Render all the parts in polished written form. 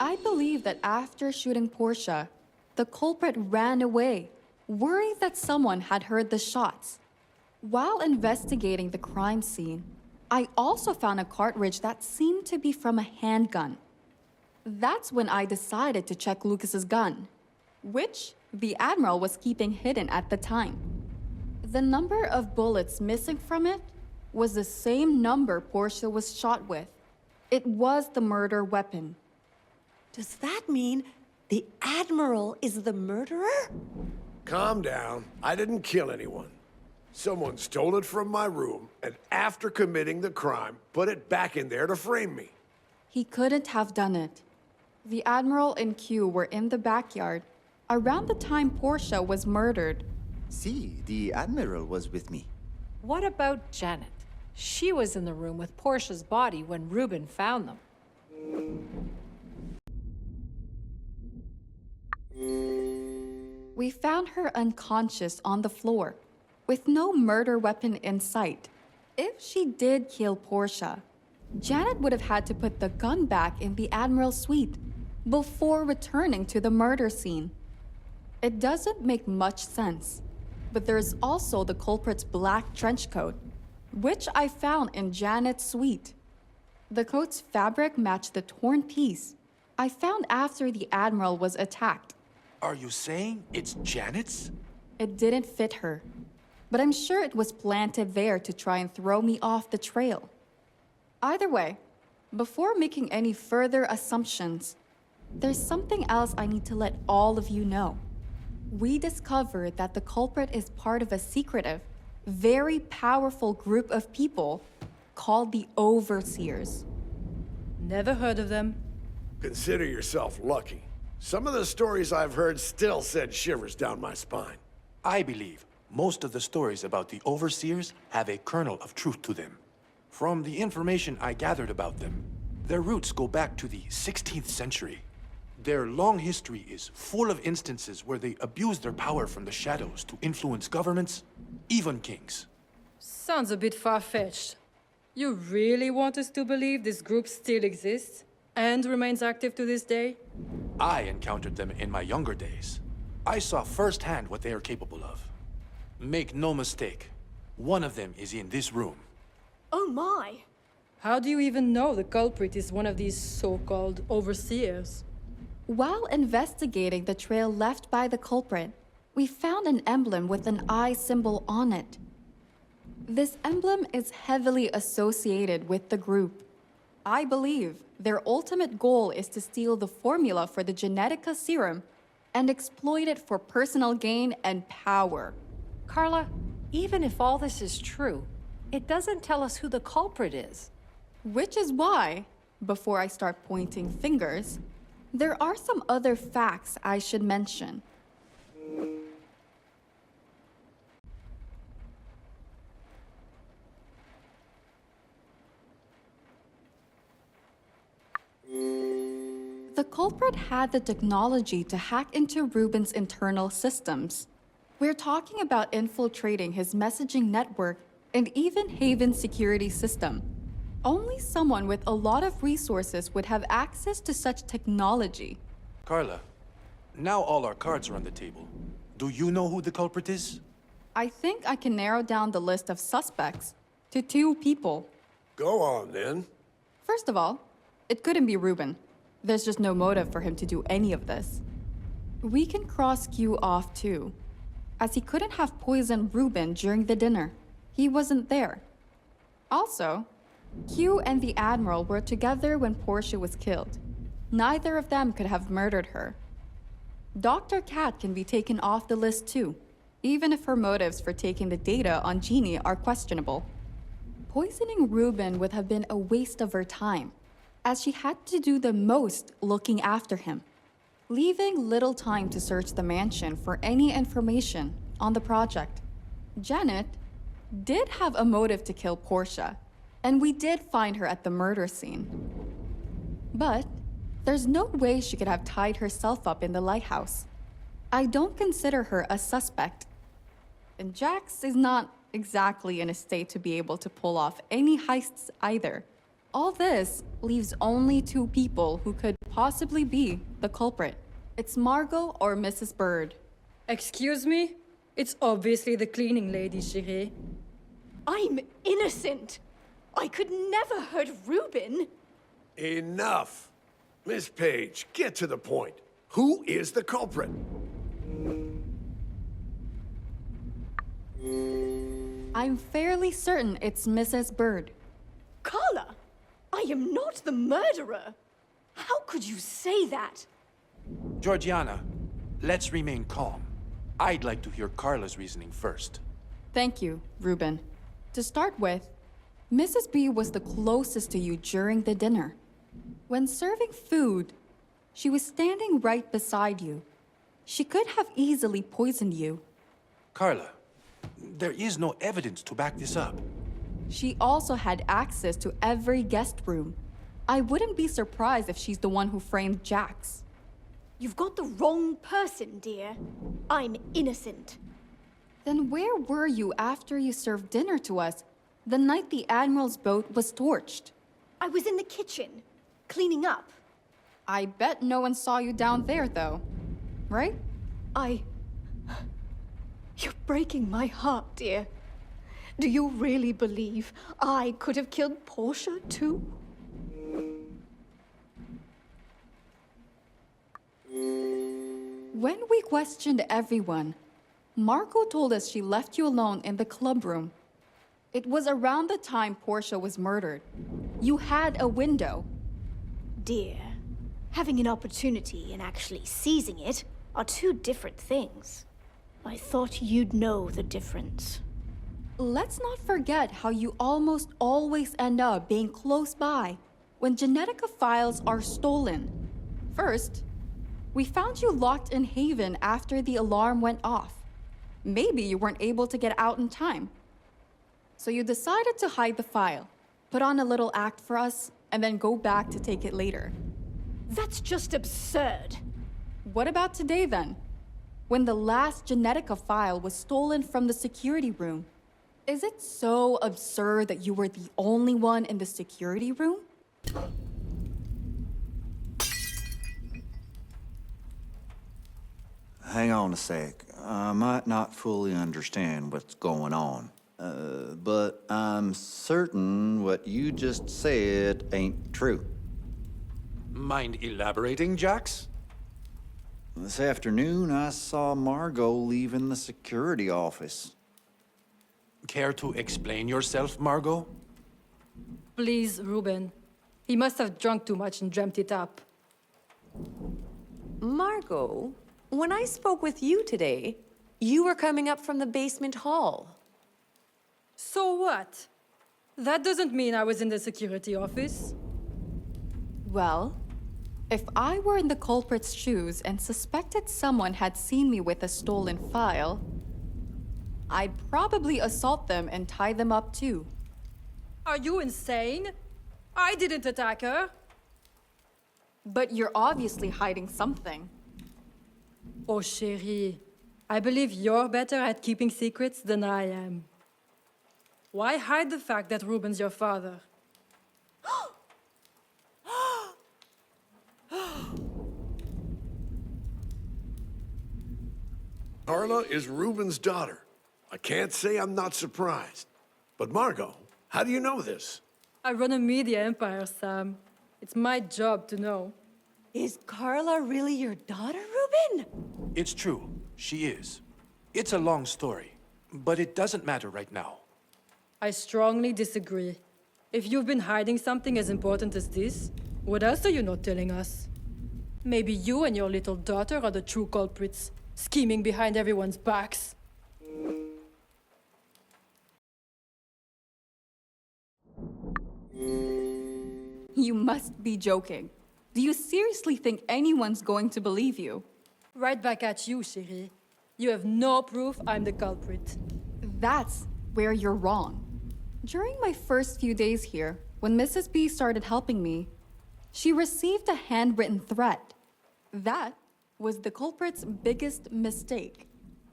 I believe that after shooting Portia, the culprit ran away, worried that someone had heard the shots. While investigating the crime scene, I also found a cartridge that seemed to be from a handgun. That's when I decided to check Lucas's gun, which the Admiral was keeping hidden at the time. The number of bullets missing from it was the same number Portia was shot with. It was the murder weapon. Does that mean the Admiral is the murderer? Calm down. I didn't kill anyone. Someone stole it from my room, and after committing the crime, put it back in there to frame me. He couldn't have done it. The Admiral and Q were in the backyard around the time Portia was murdered. See, the Admiral was with me. What about Janet? She was in the room with Portia's body when Ruben found them. We found her unconscious on the floor, with no murder weapon in sight. If she did kill Portia, Janet would have had to put the gun back in the Admiral's suite before returning to the murder scene. It doesn't make much sense, but there's also the culprit's black trench coat, which I found in Janet's suite. The coat's fabric matched the torn piece I found after the Admiral was attacked. Are you saying it's Janet's? It didn't fit her, but I'm sure it was planted there to try and throw me off the trail. Either way, before making any further assumptions, there's something else I need to let all of you know. We discovered that the culprit is part of a secretive, very powerful group of people called the Overseers. Never heard of them. Consider yourself lucky. Some of the stories I've heard still send shivers down my spine. I believe most of the stories about the Overseers have a kernel of truth to them. From the information I gathered about them, their roots go back to the 16th century. Their long history is full of instances where they abuse their power from the shadows to influence governments, even kings. Sounds a bit far-fetched. You really want us to believe this group still exists and remains active to this day? I encountered them in my younger days. I saw firsthand what they are capable of. Make no mistake, one of them is in this room. Oh my! How do you even know the culprit is one of these so-called overseers? While investigating the trail left by the culprit, we found an emblem with an eye symbol on it. This emblem is heavily associated with the group. I believe their ultimate goal is to steal the formula for the Genetica serum and exploit it for personal gain and power. Carla, even if all this is true, it doesn't tell us who the culprit is. Which is why, before I start pointing fingers, there are some other facts I should mention. The culprit had the technology to hack into Ruben's internal systems. We're talking about infiltrating his messaging network and even Haven's security system. Only someone with a lot of resources would have access to such technology. Carla, now all our cards are on the table. Do you know who the culprit is? I think I can narrow down the list of suspects to 2 people. Go on, then. First of all, it couldn't be Ruben. There's just no motive for him to do any of this. We can cross Q off too, as he couldn't have poisoned Ruben during the dinner. He wasn't there. Also, Q and the Admiral were together when Portia was killed. Neither of them could have murdered her. Dr. Cat can be taken off the list too, even if her motives for taking the data on Jeannie are questionable. Poisoning Ruben would have been a waste of her time, as she had to do the most looking after him, leaving little time to search the mansion for any information on the project. Janet did have a motive to kill Portia, and we did find her at the murder scene. But there's no way she could have tied herself up in the lighthouse. I don't consider her a suspect. And Jax is not exactly in a state to be able to pull off any heists either. All this leaves only two people who could possibly be the culprit. It's Margot or Mrs. Bird. Excuse me? It's obviously the cleaning lady, chérie. I'm innocent. I could never hurt Reuben. Enough. Miss Page, get to the point. Who is the culprit? I'm fairly certain it's Mrs. Bird. Carla, I am not the murderer. How could you say that? Georgiana, let's remain calm. I'd like to hear Carla's reasoning first. Thank you, Reuben. To start with, Mrs. B was the closest to you during the dinner. When serving food, she was standing right beside you. She could have easily poisoned you. Carla, there is no evidence to back this up. She also had access to every guest room. I wouldn't be surprised if she's the one who framed Jax. You've got the wrong person, dear. I'm innocent. Then where were you after you served dinner to us, the night the Admiral's boat was torched? I was in the kitchen, cleaning up. I bet no one saw you down there, though. Right? You're breaking my heart, dear. Do you really believe I could have killed Portia, too? When we questioned everyone, Margot told us she left you alone in the club room. It was around the time Portia was murdered. You had a window. Dear, having an opportunity and actually seizing it are two different things. I thought you'd know the difference. Let's not forget how you almost always end up being close by when Genetica files are stolen. First, we found you locked in Haven after the alarm went off. Maybe you weren't able to get out in time. So you decided to hide the file, put on a little act for us, and then go back to take it later. That's just absurd. What about today then? When the last Genetica file was stolen from the security room. Is it so absurd that you were the only one in the security room? Hang on a sec. I might not fully understand what's going on. But I'm certain what you just said ain't true. Mind elaborating, Jax? This afternoon, I saw Margot leaving the security office. Care to explain yourself, Margot? Please, Reuben. He must have drunk too much and dreamt it up. Margot, when I spoke with you today, you were coming up from the basement hall. So what? That doesn't mean I was in the security office. Well, if I were in the culprit's shoes and suspected someone had seen me with a stolen file, I'd probably assault them and tie them up too. Are you insane? I didn't attack her. But you're obviously hiding something. Oh, chérie, I believe you're better at keeping secrets than I am. Why hide the fact that Reuben's your father? Carla is Reuben's daughter. I can't say I'm not surprised. But Margot, how do you know this? I run a media empire, Sam. It's my job to know. Is Carla really your daughter, Reuben? It's true. She is. It's a long story, but it doesn't matter right now. I strongly disagree. If you've been hiding something as important as this, what else are you not telling us? Maybe you and your little daughter are the true culprits, scheming behind everyone's backs. You must be joking. Do you seriously think anyone's going to believe you? Right back at you, chérie. You have no proof I'm the culprit. That's where you're wrong. During my first few days here, when Mrs. B started helping me, she received a handwritten threat. That was the culprit's biggest mistake.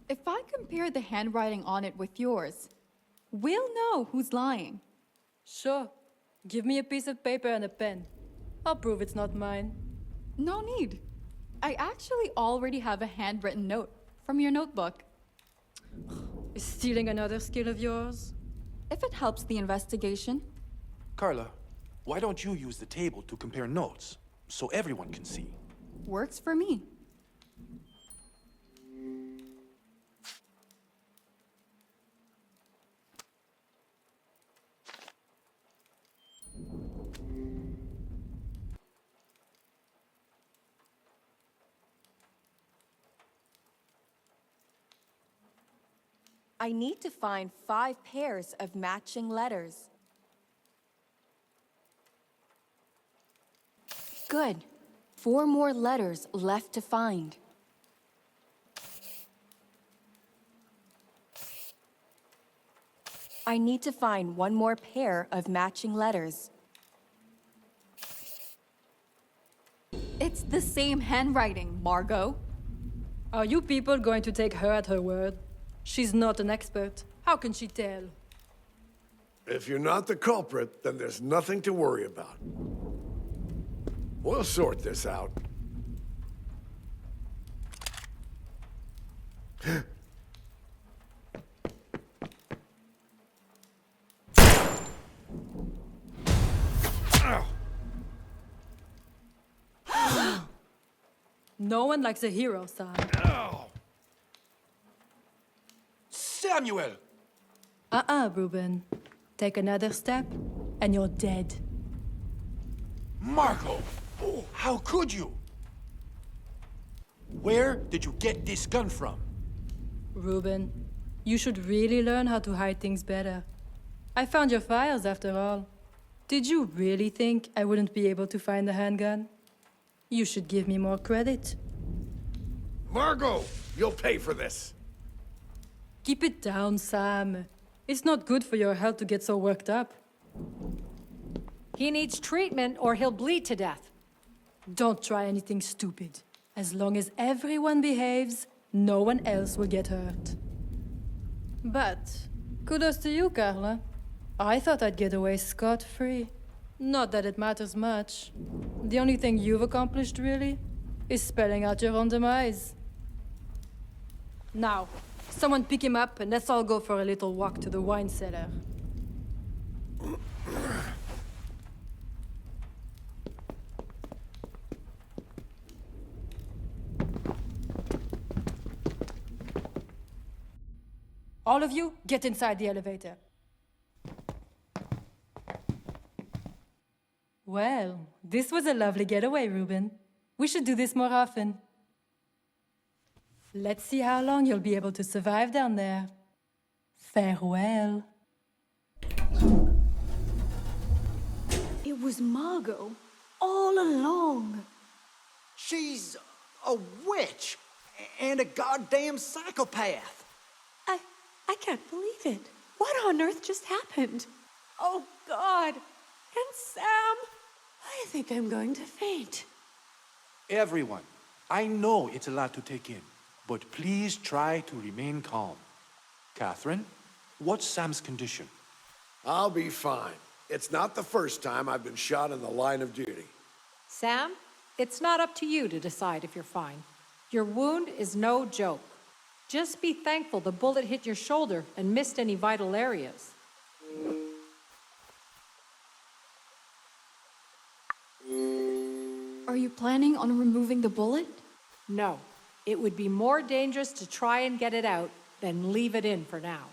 If I compare the handwriting on it with yours, we'll know who's lying. Sure, Give me a piece of paper and a pen. I'll prove it's not mine. No need. I actually already have a handwritten note from your notebook. Is stealing another skill of yours? If it helps the investigation. Carla, why don't you use the table to compare notes so everyone can see? Works for me. I need to find 5 pairs of matching letters. Good. 4 more letters left to find. I need to find 1 more pair of matching letters. It's the same handwriting, Margot. Are you people going to take her at her word? She's not an expert. How can she tell? If you're not the culprit, then there's nothing to worry about. We'll sort this out. No one likes a hero, Sam. Samuel! Ruben. Take another step, and you're dead. Margot! How could you? Where did you get this gun from? Ruben, you should really learn how to hide things better. I found your files, after all. Did you really think I wouldn't be able to find the handgun? You should give me more credit. Margot, you'll pay for this. Keep it down, Sam. It's not good for your health to get so worked up. He needs treatment or he'll bleed to death. Don't try anything stupid. As long as everyone behaves, no one else will get hurt. But kudos to you, Carla. I thought I'd get away scot-free. Not that it matters much. The only thing you've accomplished, really, is spelling out your own demise. Now, someone pick him up and let's all go for a little walk to the wine cellar. All of you, get inside the elevator. Well, this was a lovely getaway, Ruben. We should do this more often. Let's see how long you'll be able to survive down there. Farewell. It was Margot all along. She's a witch and a goddamn psychopath. I can't believe it. What on earth just happened? Oh, God. And Sam, I think I'm going to faint. Everyone, I know it's a lot to take in, but please try to remain calm. Catherine, what's Sam's condition? I'll be fine. It's not the first time I've been shot in the line of duty. Sam, it's not up to you to decide if you're fine. Your wound is no joke. Just be thankful the bullet hit your shoulder and missed any vital areas. Are you planning on removing the bullet? No, it would be more dangerous to try and get it out than leave it in for now.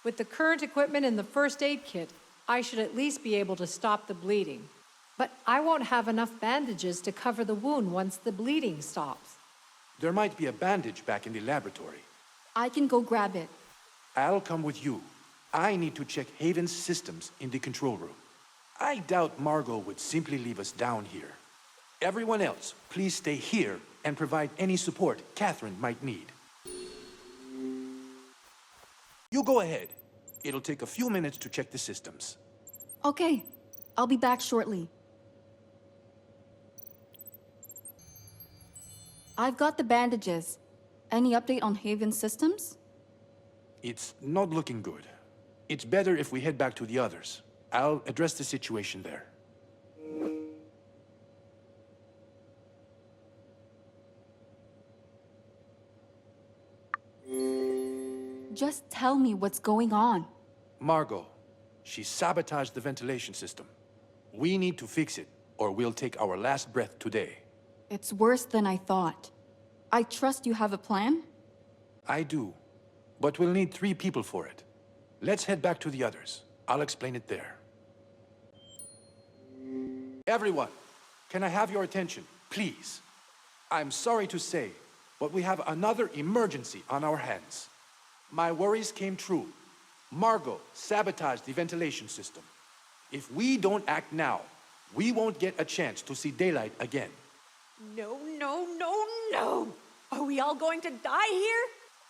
With the current equipment in the first aid kit, I should at least be able to stop the bleeding. But I won't have enough bandages to cover the wound once the bleeding stops. There might be a bandage back in the laboratory. I can go grab it. I'll come with you. I need to check Haven's systems in the control room. I doubt Margot would simply leave us down here. Everyone else, please stay here and provide any support Catherine might need. You go ahead. It'll take a few minutes to check the systems. Okay, I'll be back shortly. I've got the bandages. Any update on Haven's systems? It's not looking good. It's better if we head back to the others. I'll address the situation there. Just tell me what's going on. Margot, she sabotaged the ventilation system. We need to fix it, or we'll take our last breath today. It's worse than I thought. I trust you have a plan? I do, but we'll need 3 people for it. Let's head back to the others. I'll explain it there. Everyone, can I have your attention, please? I'm sorry to say, but we have another emergency on our hands. My worries came true. Margot sabotaged the ventilation system. If we don't act now, we won't get a chance to see daylight again. No, no, no, no! Are we all going to die here?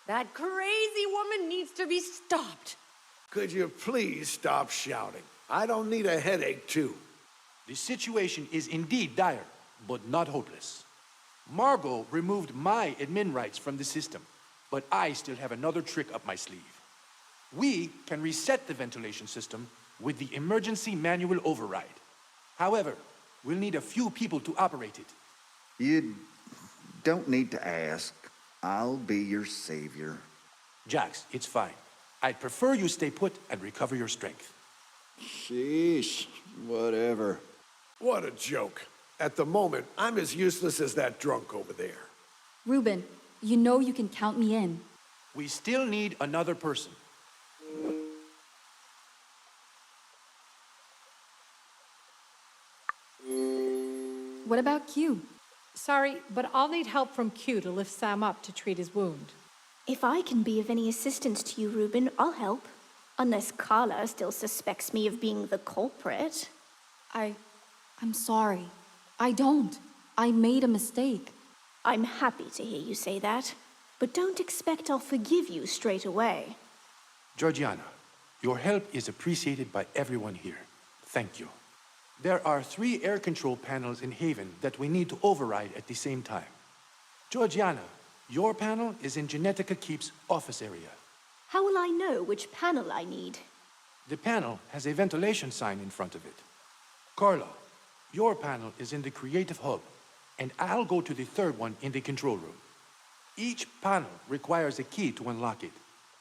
That crazy woman needs to be stopped. Could you please stop shouting? I don't need a headache, too. The situation is indeed dire, but not hopeless. Margot removed my admin rights from the system, but I still have another trick up my sleeve. We can reset the ventilation system with the emergency manual override. However, we'll need a few people to operate it. You don't need to ask. I'll be your savior. Jax, it's fine. I'd prefer you stay put and recover your strength. Sheesh, whatever. What a joke. At the moment, I'm as useless as that drunk over there. Ruben, you know you can count me in. We still need another person. What about Q? Sorry, but I'll need help from Q to lift Sam up to treat his wound. If I can be of any assistance to you, Ruben, I'll help. Unless Carla still suspects me of being the culprit. I'm sorry. I don't. I made a mistake. I'm happy to hear you say that, but don't expect I'll forgive you straight away. Georgiana, your help is appreciated by everyone here. Thank you. There are 3 air control panels in Haven that we need to override at the same time. Georgiana, your panel is in Genetica Keep's office area. How will I know which panel I need? The panel has a ventilation sign in front of it. Carla, your panel is in the Creative Hub, and I'll go to the 3rd one in the control room. Each panel requires a key to unlock it.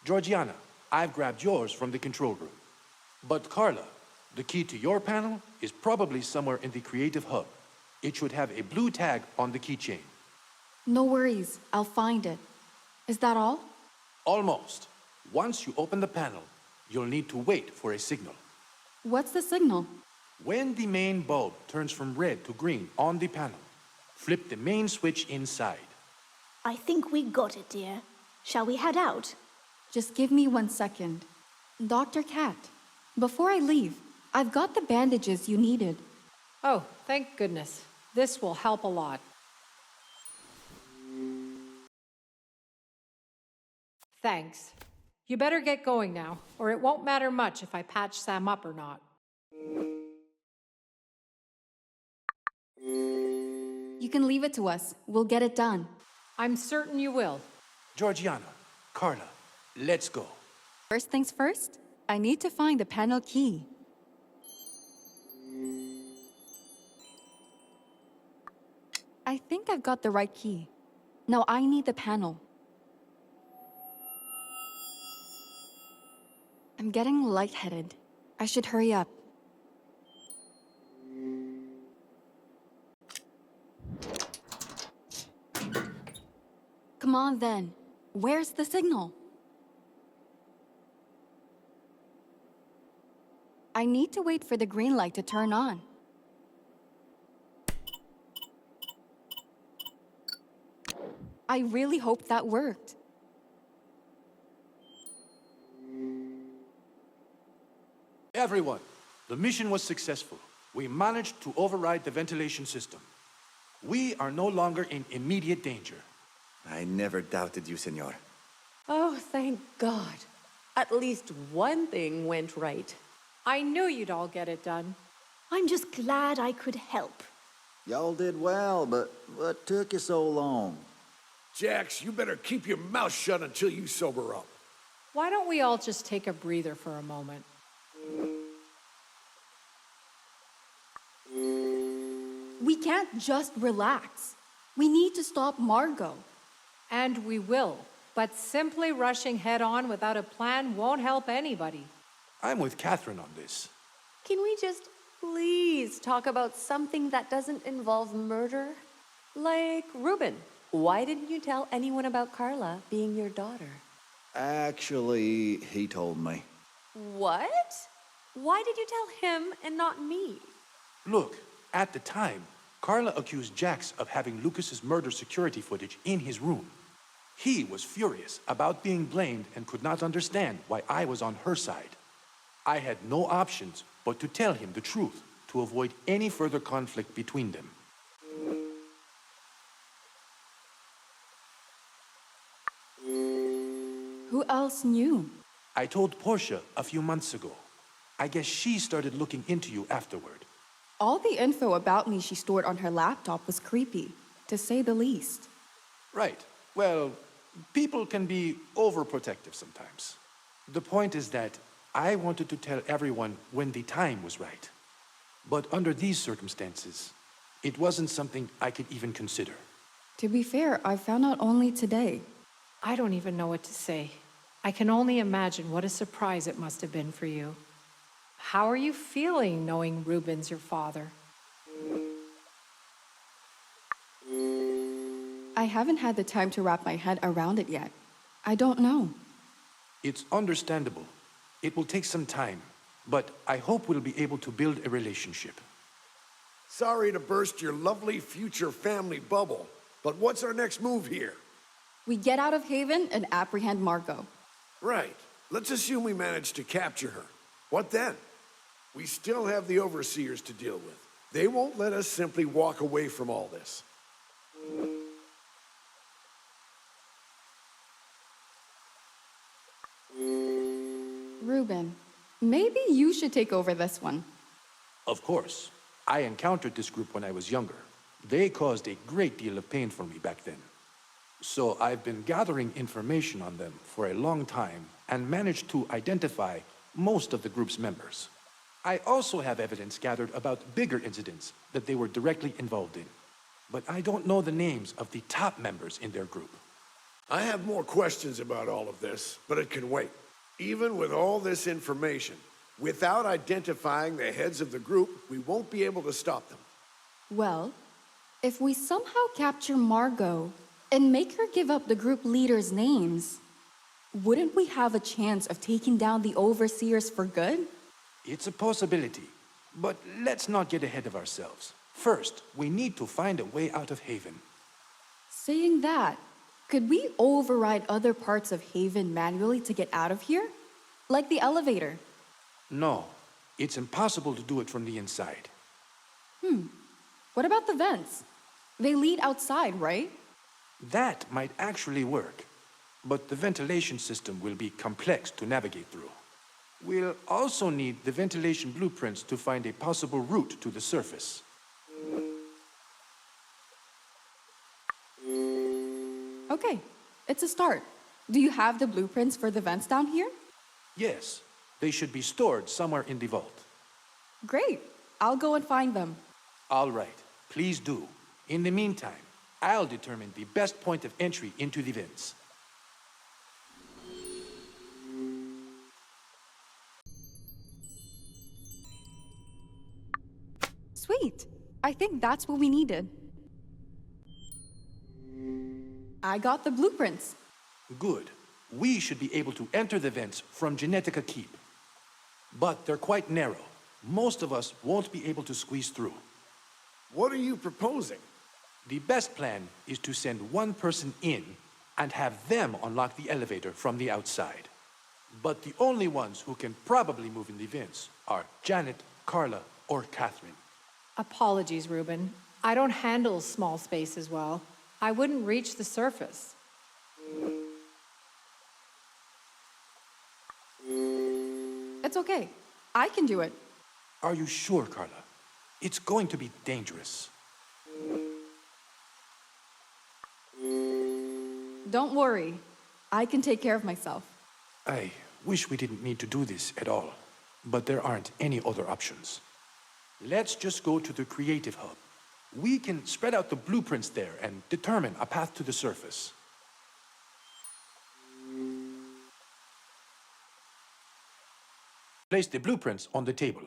Georgiana, I've grabbed yours from the control room. But Carla, the key to your panel is probably somewhere in the Creative Hub. It should have a blue tag on the keychain. No worries. I'll find it. Is that all? Almost. Once you open the panel, you'll need to wait for a signal. What's the signal? When the main bulb turns from red to green on the panel, flip the main switch inside. I think we got it, dear. Shall we head out? Just give me 1 second. Dr. Cat, before I leave, I've got the bandages you needed. Oh, thank goodness. This will help a lot. Thanks. You better get going now, or it won't matter much if I patch Sam up or not. You can leave it to us. We'll get it done. I'm certain you will. Georgiana, Carla, let's go. First things first, I need to find the panel key. I think I've got the right key. Now I need the panel. I'm getting lightheaded. I should hurry up. Come on then. Where's the signal? I need to wait for the green light to turn on. I really hope that worked. Everyone, the mission was successful. We managed to override the ventilation system. We are no longer in immediate danger. I never doubted you, senor. Oh, thank God. At least one thing went right. I knew you'd all get it done. I'm just glad I could help. Y'all did well, but what took you so long? Jax, you better keep your mouth shut until you sober up. Why don't we all just take a breather for a moment? We can't just relax. We need to stop Margot. And we will. But simply rushing head on without a plan won't help anybody. I'm with Catherine on this. Can we just please talk about something that doesn't involve murder? Like Reuben. Why didn't you tell anyone about Carla being your daughter? Actually, he told me. What? Why did you tell him and not me? Look, at the time, Carla accused Jax of having Lucas's murder security footage in his room. He was furious about being blamed and could not understand why I was on her side. I had no options but to tell him the truth to avoid any further conflict between them. Who else knew? I told Portia a few months ago. I guess she started looking into you afterward. All the info about me she stored on her laptop was creepy, to say the least. Right. Well, people can be overprotective sometimes. The point is that I wanted to tell everyone when the time was right. But under these circumstances, it wasn't something I could even consider. To be fair, I found out only today. I don't even know what to say. I can only imagine what a surprise it must have been for you. How are you feeling knowing Reuben's your father? I haven't had the time to wrap my head around it yet. I don't know. It's understandable. It will take some time, but I hope we'll be able to build a relationship. Sorry to burst your lovely future family bubble, but what's our next move here? We get out of Haven and apprehend Margot. Right. Let's assume we manage to capture her. What then? We still have the overseers to deal with. They won't let us simply walk away from all this. Reuben, maybe you should take over this one. Of course. I encountered this group when I was younger. They caused a great deal of pain for me back then. So I've been gathering information on them for a long time and managed to identify most of the group's members. I also have evidence gathered about bigger incidents that they were directly involved in. But I don't know the names of the top members in their group. I have more questions about all of this, but it can wait. Even with all this information, without identifying the heads of the group, we won't be able to stop them. Well, if we somehow capture Margot and make her give up the group leaders' names, wouldn't we have a chance of taking down the overseers for good? It's a possibility, but let's not get ahead of ourselves. First, we need to find a way out of Haven. Saying that, could we override other parts of Haven manually to get out of here? Like the elevator? No, it's impossible to do it from the inside. What about the vents? They lead outside, right? That might actually work, but the ventilation system will be complex to navigate through. We'll also need the ventilation blueprints to find a possible route to the surface. Okay, it's a start. Do you have the blueprints for the vents down here? Yes, they should be stored somewhere in the vault. Great, I'll go and find them. All right, please do. In the meantime, I'll determine the best point of entry into the vents. Sweet, I think that's what we needed. I got the blueprints. Good. We should be able to enter the vents from Genetica Keep. But they're quite narrow. Most of us won't be able to squeeze through. What are you proposing? The best plan is to send one person in and have them unlock the elevator from the outside. But the only ones who can probably move in the vents are Janet, Carla, or Catherine. Apologies, Reuben. I don't handle small spaces well. I wouldn't reach the surface. It's okay. I can do it. Are you sure, Carla? It's going to be dangerous. Don't worry. I can take care of myself. I wish we didn't need to do this at all, but there aren't any other options. Let's just go to the Creative Hub. We can spread out the blueprints there and determine a path to the surface. Place the blueprints on the table.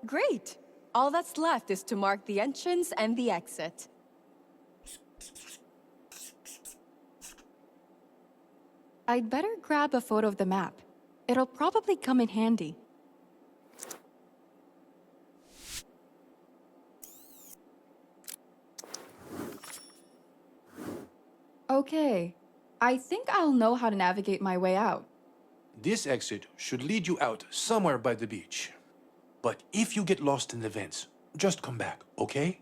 Great! All that's left is to mark the entrance and the exit. I'd better grab a photo of the map. It'll probably come in handy. Okay, I think I'll know how to navigate my way out. This exit should lead you out somewhere by the beach. But if you get lost in the vents, just come back, okay?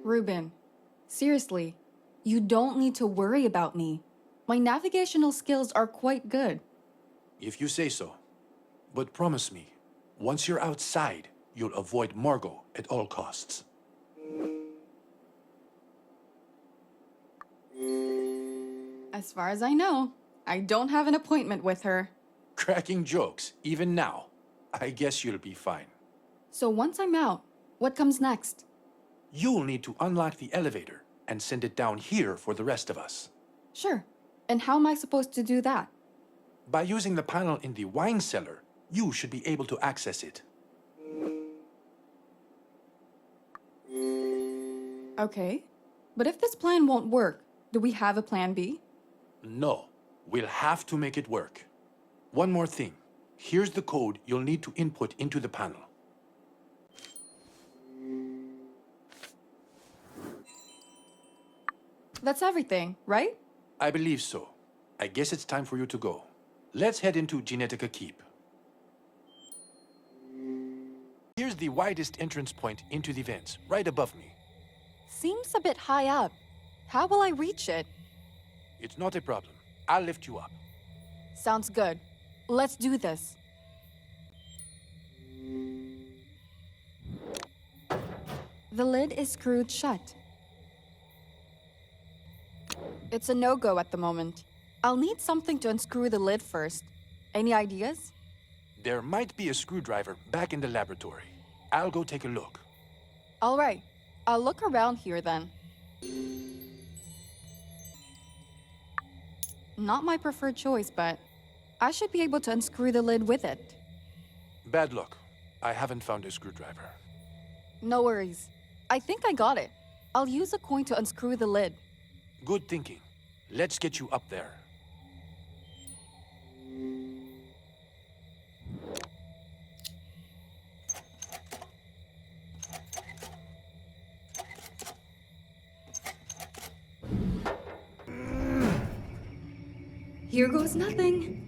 Ruben, seriously, you don't need to worry about me. My navigational skills are quite good. If you say so. But promise me, once you're outside, you'll avoid Margot at all costs. As far as I know, I don't have an appointment with her. Cracking jokes, even now. I guess you'll be fine. So once I'm out, what comes next? You'll need to unlock the elevator and send it down here for the rest of us. Sure. And how am I supposed to do that? By using the panel in the wine cellar, you should be able to access it. Okay. But if this plan won't work, do we have a plan B? No, we'll have to make it work. One more thing. Here's the code you'll need to input into the panel. That's everything, right? I believe so. I guess it's time for you to go. Let's head into Genetica Keep. Here's the widest entrance point into the vents, right above me. Seems a bit high up. How will I reach it? It's not a problem. I'll lift you up. Sounds good. Let's do this. The lid is screwed shut. It's a no-go at the moment. I'll need something to unscrew the lid first. Any ideas? There might be a screwdriver back in the laboratory. I'll go take a look. All right. I'll look around here then. Not my preferred choice, but I should be able to unscrew the lid with it. Bad luck. I haven't found a screwdriver. No worries. I think I got it. I'll use a coin to unscrew the lid. Good thinking. Let's get you up there. Here goes nothing.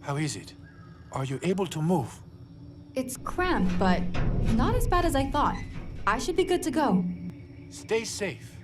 How is it? Are you able to move? It's cramped, but not as bad as I thought. I should be good to go. Stay safe.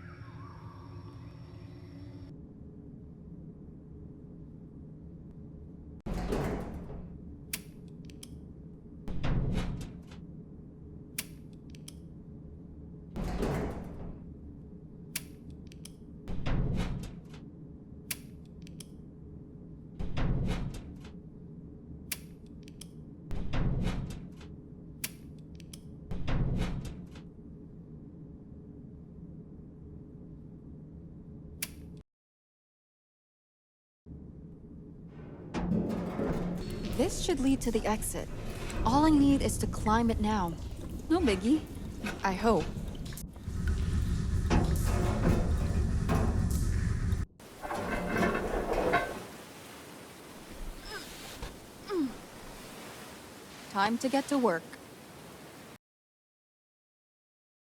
This should lead to the exit. All I need is to climb it now. No biggie. I hope. Time to get to work.